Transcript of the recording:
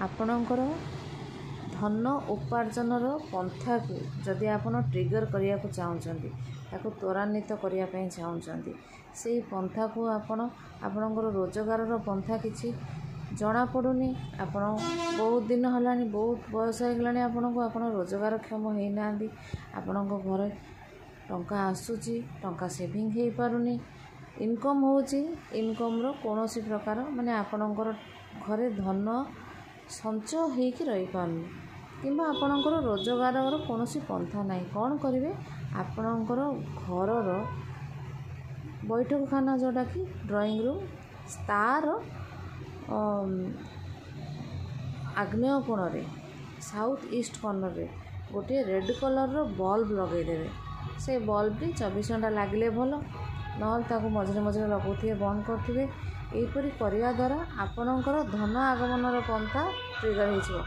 ଆପଣଙ୍କର ଧନ ଉପାର୍ଜନର ପନ୍ଥାକୁ ଯଦି ଆପଣ ଟ୍ରିଗର୍ କରିବାକୁ ଚାହୁଁଛନ୍ତି, ତାକୁ ତ୍ୱରାନ୍ୱିତ କରିବା ପାଇଁ ଚାହୁଁଛନ୍ତି, ସେଇ ପନ୍ଥାକୁ ଆପଣଙ୍କର ରୋଜଗାରର ପନ୍ଥା କିଛି ଜଣାପଡ଼ୁନି। ଆପଣ ବହୁତ ଦିନ ହେଲାଣି, ବହୁତ ବୟସ ହେଇଗଲାଣି ଆପଣଙ୍କୁ, ଆପଣ ରୋଜଗାରକ୍ଷମ ହେଇନାହାନ୍ତି। ଆପଣଙ୍କ ଘରେ ଟଙ୍କା ଆସୁଛି, ଟଙ୍କା ସେଭିଂ ହେଇପାରୁନି, ଇନକମ୍ ହେଉଛି, ଇନକମ୍ର କୌଣସି ପ୍ରକାର ଆପଣଙ୍କର ଘରେ ଧନ ସଞ୍ଚୟ ହେଇକି ରହିପାରୁନି, କିମ୍ବା ଆପଣଙ୍କର ରୋଜଗାରର କୌଣସି ପନ୍ଥା ନାହିଁ। କ'ଣ କରିବେ? ଆପଣଙ୍କର ଘରର ବୈଠକଖାନା ଯେଉଁଟାକି ଡ୍ରଇଂ ରୁମ୍, ତା'ର ଆଗ୍ନେୟ କୋଣରେ ସାଉଥ୍ ଇଷ୍ଟ କର୍ଣ୍ଣରରେ ଗୋଟିଏ ରେଡ଼୍ କଲର୍ର ବଲ୍ବ ଲଗାଇଦେବେ। ସେ ବଲ୍ବଟି 24 ଘଣ୍ଟା ଲାଗିଲେ ଭଲ, ନହେଲେ ତାକୁ ମଝିରେ ମଝିରେ ଲଗାଉଥିବେ, ବନ୍ଦ କରୁଥିବେ। ଏହିପରି କରିବା ଦ୍ୱାରା ଆପଣଙ୍କର ଧନ ଆଗମନର ପନ୍ଥା ଟ୍ରିଗର୍ ହେଇଯିବ।